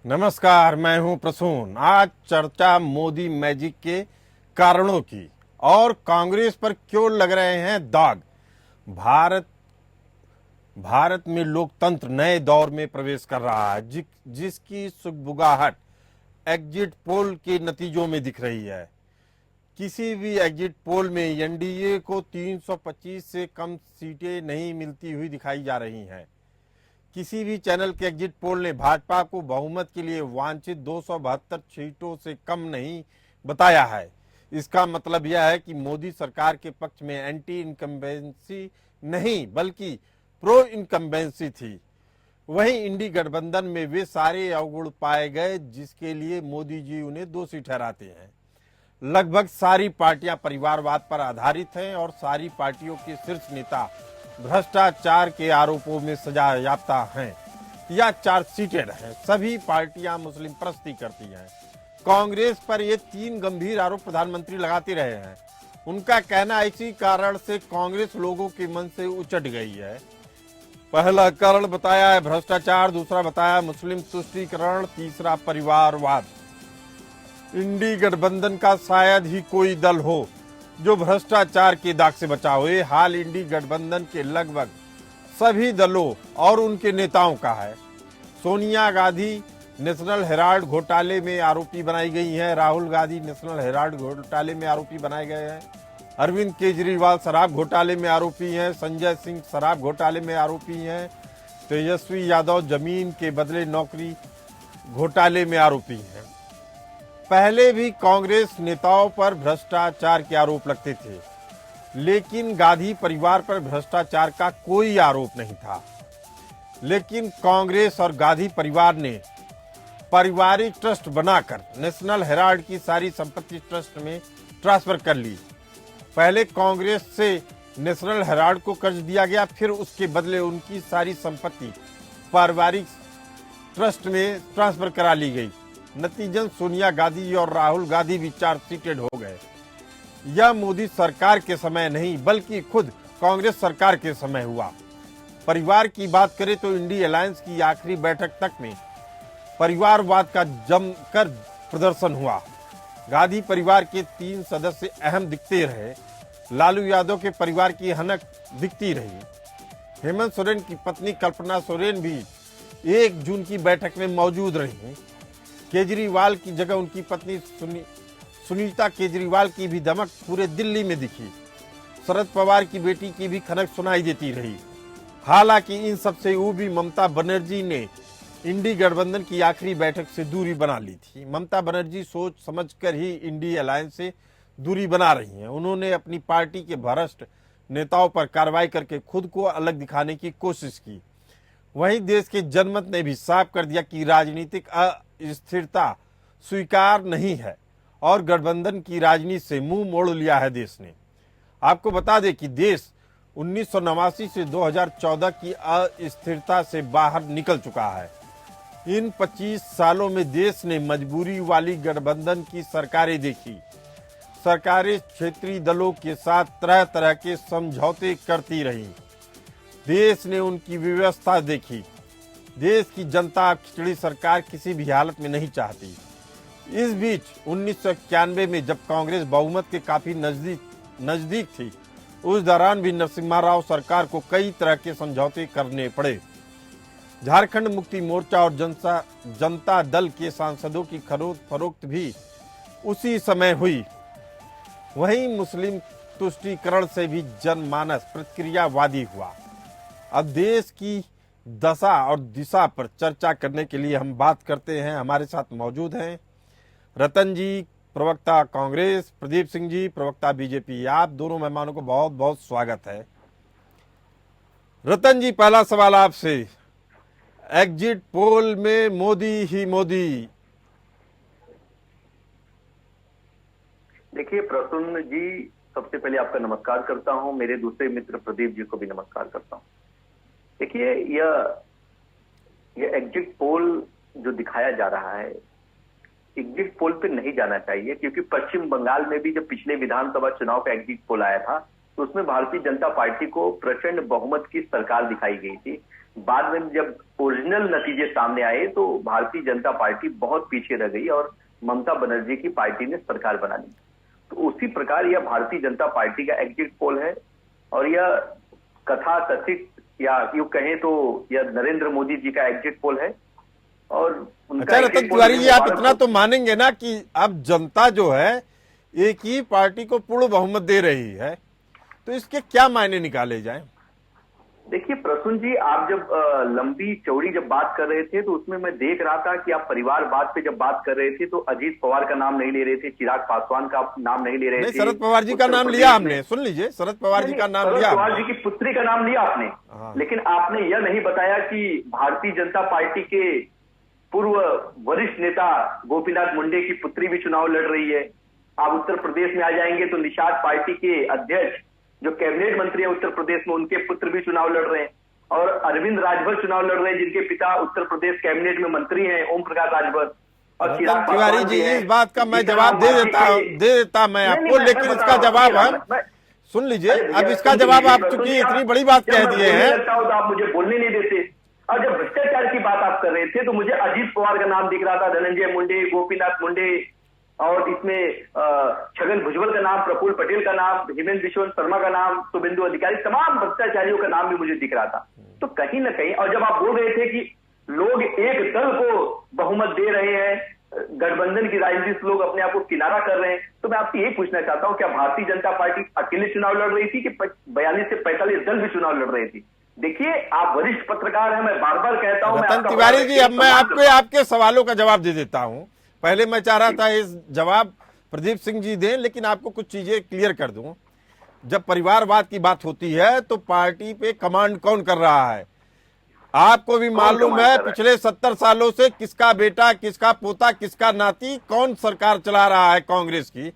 नमस्कार, मैं हूं प्रसून। आज चर्चा मोदी मैजिक के कारणों की और कांग्रेस पर क्यों लग रहे हैं दाग। भारत भारत में लोकतंत्र नए दौर में प्रवेश कर रहा है, जिसकी सुगबुगाहट एग्जिट पोल के नतीजों में दिख रही है। किसी भी एग्जिट पोल में एनडीए को 325 से कम सीटें नहीं मिलती हुई दिखाई जा रही हैं। किसी भी चैनल के एग्जिट पोल ने भाजपा को बहुमत के लिए वांछित 272 सीटों से कम नहीं बताया है। इसका मतलब यह है कि मोदी सरकार के पक्ष में एंटी इनकम्बेंसी नहीं बल्कि प्रो इनकम्बेंसी थी। वहीं इंडी गठबंधन में वे सारे अवगुण पाए गए जिसके लिए मोदी जी उन्हें दोषी ठहराते हैं। लगभग सारी पार्टियां परिवारवाद पर आधारित हैं और सारी पार्टियों के शीर्ष नेता भ्रष्टाचार के आरोपों में सजा याफ्ता हैं या चार्जशीटेड हैं। सभी पार्टियां मुस्लिम परस्ती करती हैं। कांग्रेस पर ये तीन गंभीर आरोप प्रधानमंत्री लगाते रहे हैं। उनका कहना इसी कारण से कांग्रेस लोगों के मन से उचट गई है। पहला कारण बताया है भ्रष्टाचार, दूसरा बताया मुस्लिम तुष्टीकरण, तीसरा परिवारवाद। इंडी गठबंधन का शायद ही कोई दल हो जो भ्रष्टाचार के दाग से बचा हो। ये हाल इंडी गठबंधन के लगभग सभी दलों और उनके नेताओं का है। सोनिया गांधी नेशनल हेराल्ड घोटाले में आरोपी बनाई गई हैं। राहुल गांधी नेशनल हेराल्ड घोटाले में आरोपी बनाए गए हैं। अरविंद केजरीवाल शराब घोटाले में आरोपी हैं। संजय सिंह शराब घोटाले में आरोपी हैं। तेजस्वी यादव जमीन के बदले नौकरी घोटाले में आरोपी हैं। पहले भी कांग्रेस नेताओं पर भ्रष्टाचार के आरोप लगते थे, लेकिन गांधी परिवार पर भ्रष्टाचार का कोई आरोप नहीं था। लेकिन कांग्रेस और गांधी परिवार ने पारिवारिक ट्रस्ट बनाकर नेशनल हेराल्ड की सारी संपत्ति ट्रस्ट में ट्रांसफर कर ली। पहले कांग्रेस से नेशनल हेराल्ड को कर्ज दिया गया, फिर उसके बदले उनकी सारी संपत्ति पारिवारिक ट्रस्ट में ट्रांसफर करा ली गई। नतीजन सोनिया गांधी और राहुल गांधी भी चार्जशीटेड हो गए। यह मोदी सरकार के समय नहीं बल्कि खुद कांग्रेस सरकार के समय हुआ। परिवार की बात करें तो इंडी अलायंस की आखिरी बैठक तक में परिवारवाद का जमकर प्रदर्शन हुआ। गांधी परिवार के 3 सदस्य अहम दिखते रहे। लालू यादव के परिवार की हनक दिखती रही। हेमंत सोरेन की पत्नी कल्पना सोरेन भी 1 जून की बैठक में मौजूद रही। केजरीवाल की जगह उनकी पत्नी सुनीता केजरीवाल की भी धमक पूरे दिल्ली में दिखी। शरद पवार की बेटी की भी खनक सुनाई देती रही। हालांकि इन सबसे ऊबी ममता बनर्जी ने इंडी गठबंधन की आखिरी बैठक से दूरी बना ली थी। ममता बनर्जी सोच समझकर ही इंडी अलायंस से दूरी बना रही हैं। उन्होंने अपनी पार्टी के भ्रष्ट नेताओं पर कार्रवाई करके खुद को अलग दिखाने की कोशिश की। वहीं देश के जनमत ने भी साफ कर दिया कि राजनीतिक अस्थिरता स्वीकार नहीं है और गठबंधन की राजनीति से मुंह मोड़ लिया है देश ने। आपको बता दें कि देश 1989 से 2014 की अस्थिरता से बाहर निकल चुका है। इन 25 सालों में देश ने मजबूरी वाली गठबंधन की सरकारें देखी। सरकारें क्षेत्रीय दलों के साथ तरह तरह के समझौते करती रही। देश ने उनकी व्यवस्था देखी। देश की जनता खिचड़ी सरकार किसी भी हालत में नहीं चाहती। इस बीच 1991 में जब कांग्रेस बहुमत के काफी नजदीक थी, उस दौरान भी नरसिम्हा राव सरकार को कई तरह के समझौते करने पड़े। झारखंड मुक्ति मोर्चा और जनता दल के सांसदों की खरीद फरोख्त भी उसी समय हुई। वहीं मुस्लिम तुष्टीकरण से भी जनमानस प्रतिक्रियावादी हुआ। अब देश की दशा और दिशा पर चर्चा करने के लिए हम बात करते हैं। हमारे साथ मौजूद हैं रतन जी, प्रवक्ता कांग्रेस, प्रदीप सिंह जी, प्रवक्ता बीजेपी। आप दोनों मेहमानों को बहुत बहुत स्वागत है। रतन जी, पहला सवाल आपसे। एग्जिट पोल में मोदी ही मोदी। देखिए प्रसून जी, सबसे पहले आपका नमस्कार करता हूं। मेरे दूसरे मित्र प्रदीप जी को भी नमस्कार करता हूं। देखिए, यह एग्जिट पोल जो दिखाया जा रहा है, एग्जिट पोल पे नहीं जाना चाहिए, क्योंकि पश्चिम बंगाल में भी जब पिछले विधानसभा चुनाव का एग्जिट पोल आया था तो उसमें भारतीय जनता पार्टी को प्रचंड बहुमत की सरकार दिखाई गई थी। बाद में जब ओरिजिनल नतीजे सामने आए तो भारतीय जनता पार्टी बहुत पीछे रह गई और ममता बनर्जी की पार्टी ने सरकार बना ली। तो उसी प्रकार यह भारतीय जनता पार्टी का एग्जिट पोल है और यह कथा कथित या यूं कहें तो यह नरेंद्र मोदी जी का एग्जिट पोल है। और उनका अच्छा रतन तिवारी जी, आप इतना तो मानेंगे ना कि अब जनता जो है एक ही पार्टी को पूर्ण बहुमत दे रही है, तो इसके क्या मायने निकाले जाएं? देखिए प्रसून जी, आप जब लंबी चौड़ी जब बात कर रहे थे तो उसमें मैं देख रहा था कि आप परिवारवाद पे जब बात कर रहे थे तो अजीत पवार का नाम नहीं ले रहे थे, चिराग पासवान का नाम नहीं ले रहे थे। शरद पवार जी का नाम लिया हमने, सुन लीजिए, शरद पवार जी का नाम लिया, शरद पवार जी की पुत्री का नाम लिया आपने, लेकिन आपने यह नहीं बताया कि भारतीय जनता पार्टी के पूर्व वरिष्ठ नेता गोपीनाथ मुंडे की पुत्री भी चुनाव लड़ रही है। आप उत्तर प्रदेश में आ जाएंगे तो निषाद पार्टी के अध्यक्ष जो कैबिनेट मंत्री है उत्तर प्रदेश में, उनके पुत्र भी चुनाव लड़ रहे हैं। और अरविंद राजभर चुनाव लड़ रहे हैं जिनके पिता उत्तर प्रदेश कैबिनेट में मंत्री हैं, ओम प्रकाश राजभर। और चिराग तिवारी जी, इस बात का मैं जवाब दे देता मैं आपको, लेकिन इसका जवाब हम सुन लीजिए। अब इसका जवाब आप चूंकि इतनी बड़ी बात कह दिए हैं तो आप मुझे बोलने नहीं देते। और जब भ्रष्टाचार की बात आप कर रहे थे तो मुझे अजीत पवार का नाम दिख रहा था, धनंजय मुंडे, गोपीनाथ मुंडे, और इसमें छगन भुजबल का नाम, प्रफुल्ल पटेल का नाम, हेमंत बिश्व शर्मा का नाम, शुभेंदु अधिकारी, तमाम भ्रष्टाचारियों का नाम भी मुझे दिख रहा था। तो कहीं ना कहीं, और जब आप बोल रहे थे कि लोग एक दल को बहुमत दे रहे हैं, गठबंधन की राजनीति से लोग अपने आप को किनारा कर रहे हैं, तो मैं आपसे यही पूछना चाहता हूं, क्या भारतीय जनता पार्टी अकेले चुनाव लड़ रही थी कि 42 से 45 दल भी चुनाव लड़ रही थी? देखिए, आप वरिष्ठ पत्रकार हैं, मैं बार बार कहता हूं। रतन तिवारी जी, अब मैं आपके सवालों का जवाब दे देता हूं। पहले मैं चाह रहा था इस जवाब प्रदीप सिंह जी दें, लेकिन आपको कुछ चीजें क्लियर कर दूं। जब परिवारवाद की बात होती है तो पार्टी पे कमांड कौन कर रहा है? आपको भी मालूम है पिछले 70 सालों से किसका बेटा, किसका पोता, किसका नाती कौन सरकार चला रहा है कांग्रेस की।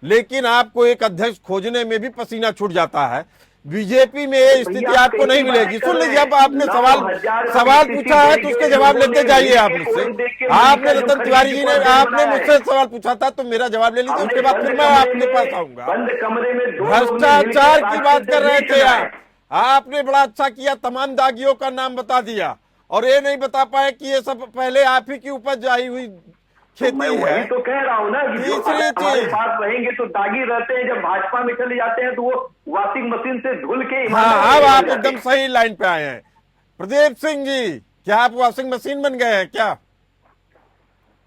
लेकिन आपको एक अध्यक्ष खोजने में भी पसीना छूट जाता है। बीजेपी में ये स्थिति आपको नहीं मिलेगी। सुन लीजिए, अब आपने सवाल पूछा है तो उसके जवाब लेते जाइए आप मुझसे। आपने रतन तिवारी जी ने आपने मुझसे सवाल पूछा था तो मेरा जवाब ले लीजिए, उसके बाद फिर मैं आपके पास आऊंगा। भ्रष्टाचार की बात कर रहे थे आपने बड़ा अच्छा किया, तमाम दागियों का नाम बता दिया और ये नहीं बता पाए कि ये सब पहले आप ही की उपज आई हुई खेती है। वही तो कह रहा हूं ना कि जो हमारे पास रहेंगे तो दागी रहते हैं, जब भाजपा में चले जाते हैं तो वो वॉशिंग मशीन से धुल के। हाँ, अब आप एकदम सही लाइन पे आए हैं। प्रदीप सिंह जी, क्या आप वॉशिंग मशीन बन गए हैं क्या?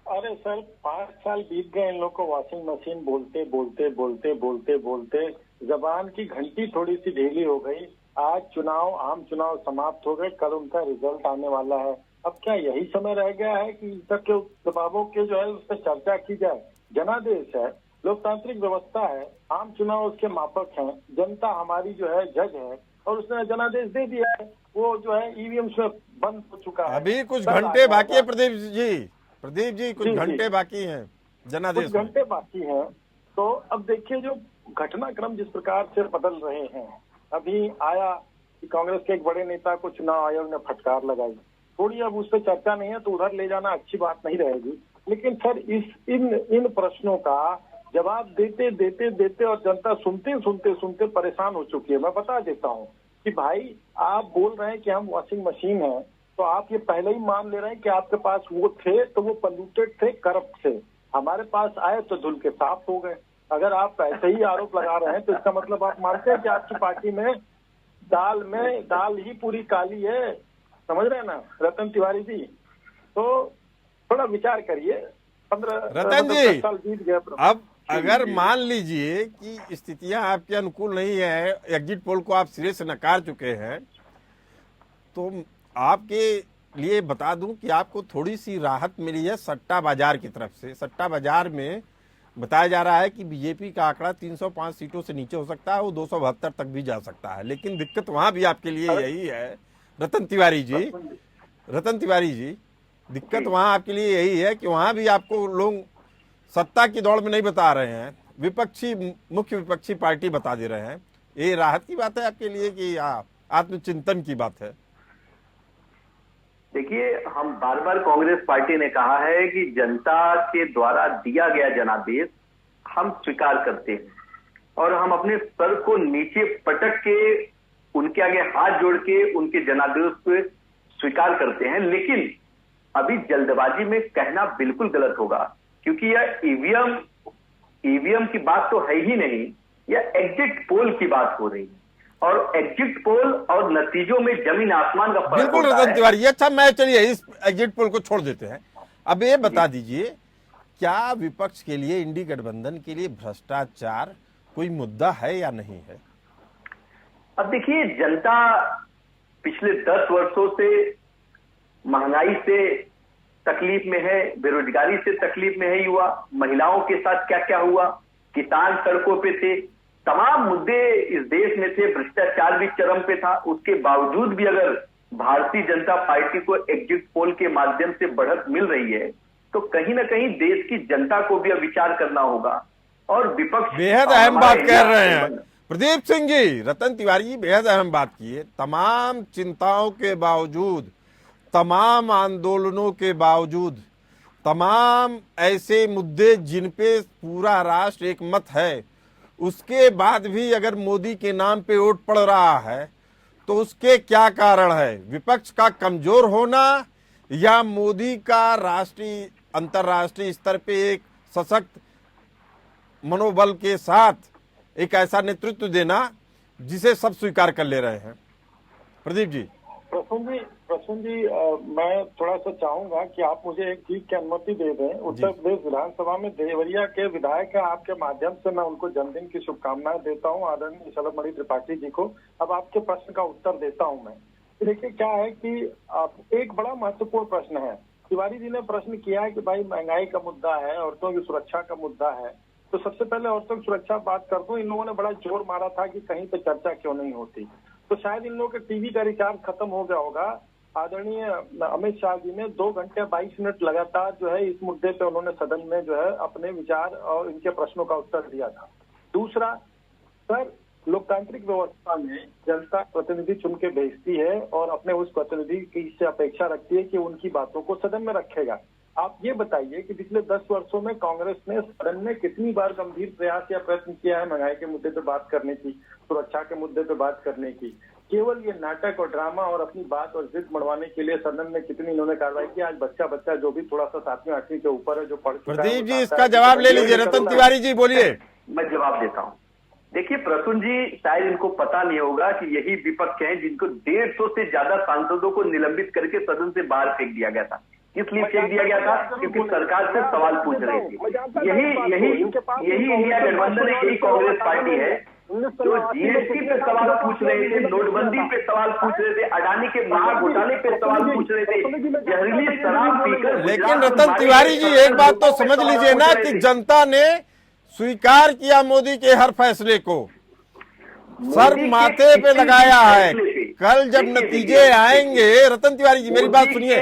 अरे सर, 5 साल बीत गए इन लोग को वॉशिंग मशीन बोलते बोलते बोलते बोलते बोलते जबान की घंटी थोड़ी सी ढीली हो गई। आज चुनाव, आम चुनाव समाप्त हो गए, कल उनका रिजल्ट आने वाला है। अब क्या यही समय रह गया है कि इन सब के दबावों के जो है उस पर चर्चा की जाए? जनादेश है, लोकतांत्रिक व्यवस्था है, आम चुनाव उसके मापक हैं, जनता हमारी जो है जज है और उसने जनादेश दे दिया है। वो जो है ईवीएम से बंद हो चुका है। अभी कुछ घंटे बाकी है प्रदीप जी, कुछ घंटे बाकी हैं, जनादेश कुछ घंटे बाकी हैं। तो अब देखिए, जो घटनाक्रम जिस प्रकार से बदल रहे हैं, अभी आया कि कांग्रेस के एक बड़े नेता को चुनाव आयोग ने फटकार लगाई, थोड़ी अब उस पर चर्चा नहीं है तो उधर ले जाना अच्छी बात नहीं रहेगी। लेकिन सर, इन प्रश्नों का जवाब देते देते देते और जनता सुनते सुनते सुनते परेशान हो चुकी है। मैं बता देता हूँ कि भाई, आप बोल रहे हैं कि हम वॉशिंग मशीन है, तो आप ये पहले ही मान ले रहे हैं कि आपके पास वो थे तो वो पॉल्यूटेड थे, करप्ट थे। हमारे पास आए तो धुल के साफ हो गए। अगर आप ऐसे ही आरोप लगा रहे हैं तो इसका मतलब आप मानते हैं कि आपकी पार्टी में दाल ही पूरी काली है। समझ रहे हैं ना रतन तिवारी जी? तो थोड़ा विचार करिए। 15 साल बीत गए। अब अगर मान लीजिए कि स्थितियां आपके अनुकूल नहीं है, एग्जिट पोल को आप सिरे से नकार चुके हैं, तो आपके लिए बता दूं कि आपको थोड़ी सी राहत मिली है सट्टा बाजार की तरफ से। सट्टा बाजार में बताया जा रहा है कि बीजेपी का आंकड़ा 305 सीटों से नीचे हो सकता है, वो 272 तक भी जा सकता है। लेकिन दिक्कत वहां भी आपके लिए यही है रतन तिवारी जी, दिक्कत वहां आपके लिए यही है कि वहां भी आपको लोग सत्ता की दौड़ में नहीं बता रहे हैं, मुख्य विपक्षी पार्टी बता दे रहे हैं। ये राहत की बात है आपके लिए कि आत्मचिंतन की बात है? देखिए, हम बार बार कांग्रेस पार्टी ने कहा है कि जनता के द्वारा दिया गया जनादेश हम स्वीकार करते हैं और हम अपने सर को नीचे पटक के उनके आगे हाथ जोड़ के उनके जनादेश को स्वीकार करते हैं। लेकिन अभी जल्दबाजी में कहना बिल्कुल गलत होगा, क्योंकि यह ईवीएम की बात तो है ही नहीं, यह एग्जिट पोल की बात हो रही है। और एग्जिट पोल और नतीजों में जमीन आसमान का फर्क बिल्कुल होता रतन है। तिवारी, अच्छा मैं चलिए इस एग्जिट पोल को छोड़ देते हैं। अब ये बता दीजिए, क्या विपक्ष के लिए, इंडी गठबंधन के लिए भ्रष्टाचार कोई मुद्दा है या नहीं है? अब देखिए, जनता पिछले 10 वर्षों से महंगाई से तकलीफ में है, बेरोजगारी से तकलीफ में है युवा, महिलाओं के साथ क्या क्या हुआ, किसान सड़कों पे थे, तमाम मुद्दे इस देश में थे, भ्रष्टाचार भी चरम पे था। उसके बावजूद भी अगर भारतीय जनता पार्टी को एग्जिट पोल के माध्यम से बढ़त मिल रही है, तो कहीं ना कहीं देश की जनता को भी अब विचार करना होगा। और विपक्ष बेहद अहम बात कह रहे हैं प्रदीप सिंह जी, रतन तिवारी जी बेहद अहम बात की है। तमाम चिंताओं के बावजूद, तमाम आंदोलनों के बावजूद, तमाम ऐसे मुद्दे जिन पे पूरा राष्ट्र एक मत है, उसके बाद भी अगर मोदी के नाम पे वोट पड़ रहा है तो उसके क्या कारण है? विपक्ष का कमजोर होना या मोदी का राष्ट्रीय अंतर्राष्ट्रीय स्तर पे एक सशक्त मनोबल के साथ एक ऐसा नेतृत्व देना जिसे सब स्वीकार कर ले रहे हैं? प्रदीप जी। प्रसून जी, मैं थोड़ा सा चाहूंगा कि आप मुझे एक चीज की अनुमति दे दें। उत्तर प्रदेश विधानसभा में देवरिया के विधायक हैं, आपके माध्यम से मैं उनको जन्मदिन की शुभकामनाएं देता हूं, आदरणीय शलभमणि त्रिपाठी जी को। अब आपके प्रश्न का उत्तर देता हूं मैं। देखिए, क्या है कि एक बड़ा महत्वपूर्ण प्रश्न है। तिवारी जी ने प्रश्न किया है कि भाई महंगाई का मुद्दा है, औरतों की सुरक्षा का मुद्दा है, तो सबसे पहले औरतों की सुरक्षा बात कर दूं। इन लोगों ने बड़ा जोर मारा था कि कहीं पे चर्चा क्यों नहीं होती, तो शायद इन लोगों के टीवी का रिचार्ज खत्म हो गया होगा। आदरणीय अमित शाह जी ने 2 घंटे 22 मिनट लगातार जो है इस मुद्दे पे उन्होंने सदन में जो है अपने विचार और इनके प्रश्नों का उत्तर दिया था। दूसरा, सर, लोकतांत्रिक व्यवस्था में जनता प्रतिनिधि चुन के भेजती है और अपने उस प्रतिनिधि की से अपेक्षा रखती है कि उनकी बातों को सदन में रखेगा। आप ये बताइए कि पिछले 10 वर्षों में कांग्रेस ने सदन में कितनी बार गंभीर प्रयास या प्रयत्न किया है महंगाई के मुद्दे पे बात करने की, सुरक्षा के मुद्दे पे बात करने की? केवल ये नाटक और ड्रामा और अपनी बात और जिद मड़वाने के लिए सदन में कितनी इन्होंने कार्रवाई की। आज बच्चा जो भी थोड़ा सा 7वीं 8वीं के ऊपर है, जो पढ़ चुका है, प्रदीप जी इसका जवाब ले लीजिए। रतन तिवारी जी बोलिए। मैं जवाब देता हूँ। देखिए प्रसून जी, शायद इनको पता नहीं होगा कि यही विपक्ष है जिनको 150 से ज्यादा सांसदों को निलंबित करके सदन से बाहर फेंक दिया गया था। इसलिए फेंक दिया गया था क्योंकि सरकार से सवाल पूछ रहे थे। यही इंडिया गठबंधन, यही कांग्रेस पार्टी है जो जीएसटी पे सवाल पूछ रहे थे, नोटबंदी पे सवाल पूछ रहे थे, अडानी के महाघोटाले पे सवाल पूछ रहे थे, जहरीली शराब पीकर। लेकिन रतन तिवारी जी एक बात तो समझ लीजिए ना कि जनता ने स्वीकार किया मोदी के हर फैसले को, सर माथे पे लगाया है। कल जब नतीजे आएंगे, रतन तिवारी जी मेरी बात सुनिए,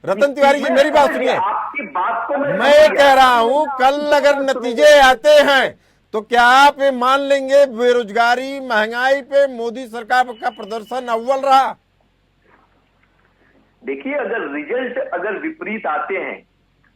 रतन तिवारी जी मेरी बात सुनिए, आपकी बात को मैं कह रहा हूं कल अगर नतीजे आते हैं तो क्या आप ये मान लेंगे बेरोजगारी महंगाई पे मोदी सरकार का प्रदर्शन अव्वल रहा? देखिए, अगर रिजल्ट अगर विपरीत आते हैं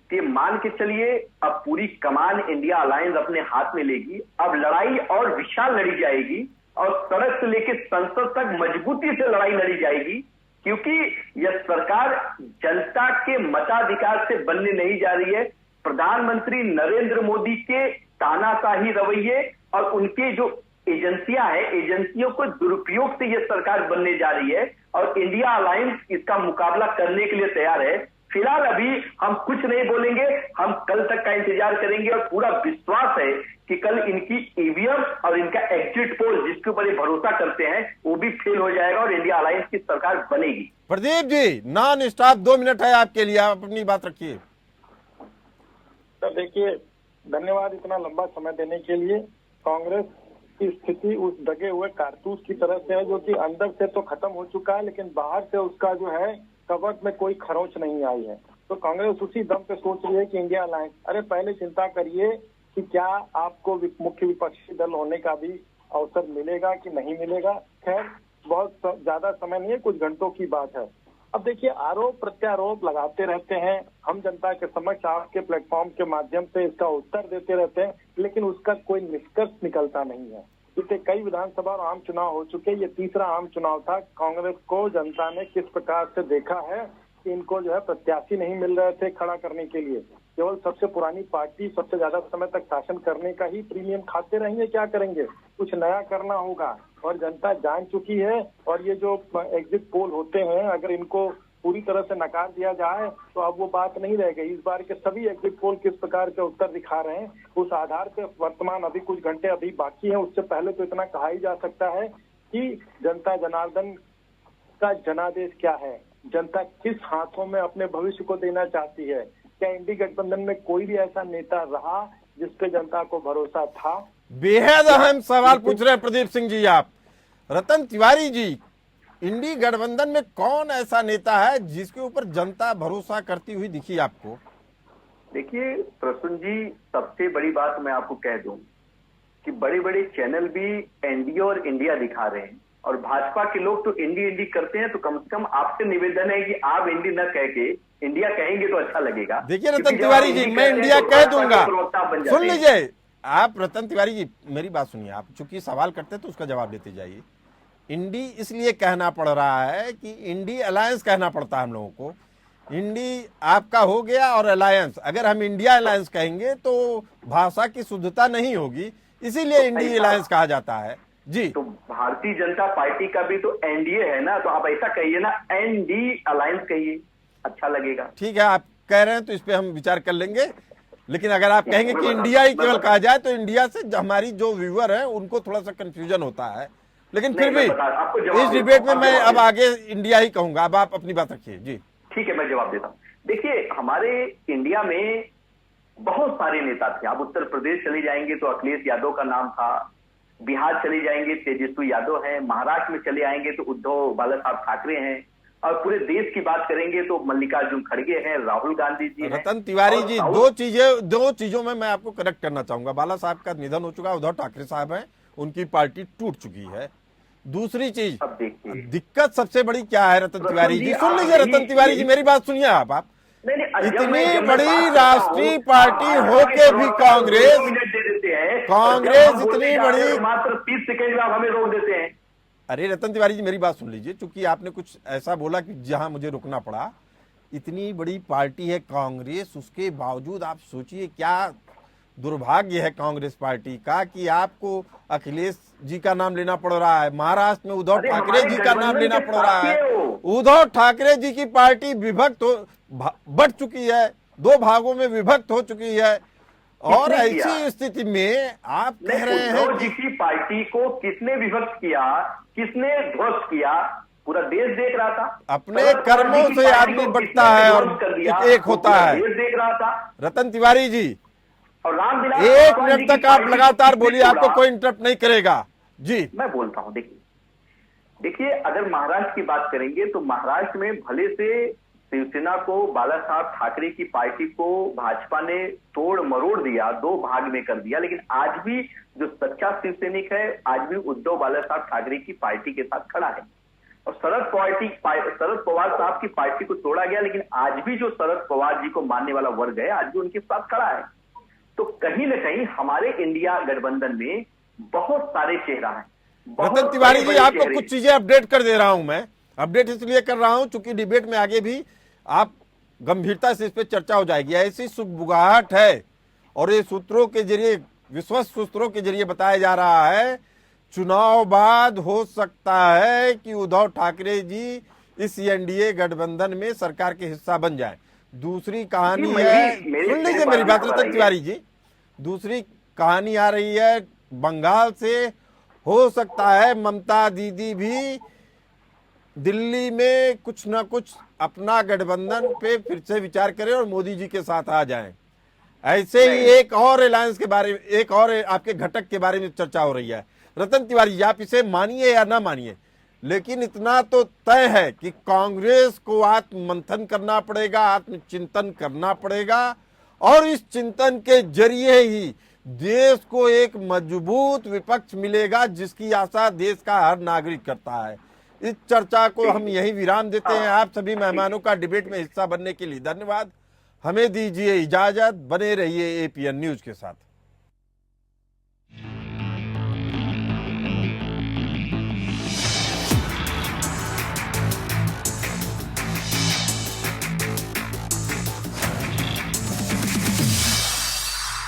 तो ये मान के चलिए अब पूरी कमान इंडिया अलायंस अपने हाथ में लेगी। अब लड़ाई और विशाल लड़ी जाएगी और सड़क से लेकर संसद तक मजबूती से लड़ाई लड़ी जाएगी, क्योंकि यह सरकार जनता के मताधिकार से बनने नहीं जा रही है। प्रधानमंत्री नरेंद्र मोदी के तानाशाही रवैये और उनके जो एजेंसियां हैं, एजेंसियों को दुरुपयोग से यह सरकार बनने जा रही है और इंडिया अलायंस इसका मुकाबला करने के लिए तैयार है। फिलहाल अभी हम कुछ नहीं बोलेंगे, हम कल तक का इंतजार करेंगे और पूरा विश्वास है कि कल इनकी ईवीएम और इनका एग्जिट पोल जिसके ऊपर ये भरोसा करते हैं वो भी फेल हो जाएगा और इंडिया अलायंस की सरकार बनेगी। Pradeep ji non stop 2 minute है आपके लिए, आप अपनी बात रखिए। सर देखिए, धन्यवाद इतना लंबा समय देने के लिए। कांग्रेस की स्थिति उस दगे हुए कारतूस की तरह से है जो कि अंदर से तो खत्म हो चुका है लेकिन बाहर से उसका जो है कवच में कोई खरोंच नहीं आई है। तो कांग्रेस उसी दम पे सोच रही है कि इंडिया अलायंस, अरे पहले चिंता करिए कि क्या आपको मुख्य विपक्षी दल होने का भी अवसर मिलेगा कि नहीं मिलेगा। खैर बहुत ज्यादा समय नहीं है, कुछ घंटों की बात है। अब देखिए, आरोप प्रत्यारोप लगाते रहते हैं, हम जनता के समक्ष आपके प्लेटफॉर्म के माध्यम से इसका उत्तर देते रहते हैं, लेकिन उसका कोई निष्कर्ष निकलता नहीं है। पिछले कई विधानसभा और आम चुनाव हो चुके, ये तीसरा आम चुनाव था। कांग्रेस को जनता ने किस प्रकार से देखा है कि इनको जो है प्रत्याशी नहीं मिल रहे थे खड़ा करने के लिए। केवल सबसे पुरानी पार्टी सबसे ज्यादा समय तक शासन करने का ही प्रीमियम खाते रहेंगे, क्या करेंगे? कुछ नया करना होगा और जनता जान चुकी है। और ये जो एग्जिट पोल होते हैं, अगर इनको पूरी तरह से नकार दिया जाए तो अब वो बात नहीं रह गई। इस बार के सभी एग्जिट पोल किस प्रकार के उत्तर दिखा रहे हैं, उस आधार पे वर्तमान अभी कुछ घंटे अभी बाकी हैं, उससे पहले तो इतना कहा ही जा सकता है कि जनता जनार्दन का जनादेश क्या है, जनता किस हाथों में अपने भविष्य को देना चाहती है। क्या इंडी गठबंधन में कोई भी ऐसा नेता रहा जिसपे जनता को भरोसा था? बेहद अहम सवाल पूछ रहे हैं प्रदीप सिंह जी आप। रतन तिवारी जी, इंडी गठबंधन में कौन ऐसा नेता है जिसके ऊपर जनता भरोसा करती हुई दिखी आपको? देखिए प्रसून जी, सबसे बड़ी बात मैं आपको कह दूं कि बड़े बड़े चैनल भी एनडीए और इंडिया दिखा रहे हैं और भाजपा के लोग तो इंडी इंडी करते हैं। तो कम से कम आपसे निवेदन है कि आप इंडी न कह के इंडिया कहेंगे तो अच्छा लगेगा। देखिए रतन तिवारी जी, मैं इंडिया कह दूंगा, सुन लीजिए आप। रतन तिवारी जी मेरी बात सुनिए, आप चूंकि सवाल करते हैं तो उसका जवाब देते जाइए। इंडी इसलिए कहना पड़ रहा है कि इंडी अलायंस कहना पड़ता है हम लोगों को। इंडी आपका हो गया और अलायंस, अगर हम इंडिया अलायंस कहेंगे तो भाषा की शुद्धता नहीं होगी, इसीलिए इंडी अलायंस कहा जाता है जी। तो भारतीय जनता पार्टी का भी तो एनडीए है ना, तो आप ऐसा कहिए ना, एनडी अलायंस कहिए, अच्छा लगेगा। ठीक है, आप कह रहे हैं तो इस पे हम विचार कर लेंगे। लेकिन अगर आप कहेंगे कि इंडिया ही केवल कहा जाए तो इंडिया से हमारी जो व्यूअर है उनको थोड़ा सा कंफ्यूजन होता है। लेकिन फिर भी इस डिबेट में मैं अब आगे इंडिया ही कहूंगा। अब आप अपनी बात रखिए जी। ठीक है, मैं जवाब देता हूँ। देखिए, हमारे इंडिया में बहुत सारे नेता थे। आप उत्तर प्रदेश चले जाएंगे तो अखिलेश यादव का नाम था, बिहार चले जाएंगे तेजस्वी यादव है, महाराष्ट्र में चले आएंगे तो उद्धव बाला साहब ठाकरे हैं, और पूरे देश की बात करेंगे तो मल्लिकार्जुन खड़गे हैं, राहुल गांधी जी हैं। रतन तिवारी जी, दो चीजों में मैं आपको करेक्ट करना चाहूंगा। बाला साहब का निधन हो चुका, उद्धव ठाकरे साहब हैं, उनकी पार्टी टूट चुकी है। दूसरी चीज, अब देखिए दिक्कत सबसे बड़ी क्या है रतन तिवारी जी, सुन लीजिए रतन तिवारी जी मेरी बात सुनिए आप। इतनी बड़ी राष्ट्रीय पार्टी होके भी कांग्रेस इतनी बड़ी, मात्र 30 सेकंड में आप हमें रोक देते हैं। अरे रतन तिवारी जी मेरी बात सुन लीजिए, चूंकि आपने कुछ ऐसा बोला कि जहां मुझे रुकना पड़ा। इतनी बड़ी पार्टी है कांग्रेस, उसके बावजूद आप सोचिए क्या दुर्भाग्य है कांग्रेस पार्टी का कि आपको अखिलेश जी का नाम लेना पड़ रहा है, महाराष्ट्र में उद्धव ठाकरे जी का नाम लेना पड़ रहा है। उद्धव ठाकरे जी की पार्टी विभक्त बढ़ चुकी है, 2 भागों में विभक्त हो चुकी है। और ऐसी स्थिति में आप कह रहे हैं उद्धव जी की पार्टी को किसने विभक्त किया, किसने ध्वस्त किया, पूरा देश देख रहा था। अपने कर्मों से आदमी बढ़ता है और एक होता है। देश देख रहा था रतन तिवारी जी, और रामविलास 1 मिनट तक आप लगातार बोलिए, आपको कोई इंटरप्ट नहीं करेगा जी। मैं बोलता हूं। देखिए, अगर महाराष्ट्र की बात करेंगे तो महाराष्ट्र में भले से शिवसेना को, बाला साहब ठाकरे की पार्टी को भाजपा ने तोड़ मरोड़ दिया, 2 भाग में कर दिया, लेकिन आज भी जो सच्चा शिवसैनिक है आज भी उद्धव बाला साहब ठाकरे की पार्टी के साथ खड़ा है। और शरद पवार साहब की पार्टी को तोड़ा गया, लेकिन आज भी जो शरद पवार जी को मानने वाला वर्ग है आज भी उनके साथ खड़ा है। तो कहीं न कहीं हमारे इंडिया गठबंधन में बहुत सारे चेहरा हैं। रतन तिवारी जी, आपको कुछ चीजें अपडेट कर दे रहा हूं मैं। अपडेट इसलिए कर रहा हूं चूंकि डिबेट में आगे भी आप गंभीरता से इस पे चर्चा हो जाएगी। ऐसी सुगबुगाहट है और ये सूत्रों के जरिए, विश्वस्त सूत्रों के जरिए बताया जा रहा है, चुनाव बाद हो सकता है कि उद्धव ठाकरे जी इस एनडीए गठबंधन में सरकार के हिस्सा बन जाए। दूसरी कहानी है, सुन लीजिए मेरी बात रतन तिवारी जी, दूसरी कहानी आ रही है बंगाल से। हो सकता है ममता दीदी भी दिल्ली में कुछ ना कुछ अपना गठबंधन पे फिर से विचार करें और मोदी जी के साथ आ जाएं। ऐसे ही एक और अलायंस के बारे में, एक और आपके घटक के बारे में चर्चा हो रही है। रतन तिवारी जी, आप इसे मानिए या ना मानिए, लेकिन इतना तो तय है कि कांग्रेस को आत्ममंथन करना पड़ेगा, आत्मचिंतन करना पड़ेगा, और इस चिंतन के जरिए ही देश को एक मजबूत विपक्ष मिलेगा जिसकी आशा देश का हर नागरिक करता है। इस चर्चा को हम यही विराम देते हैं। आप सभी मेहमानों का डिबेट में हिस्सा बनने के लिए धन्यवाद। हमें दीजिए इजाजत, बने रहिए एपीएन न्यूज के साथ।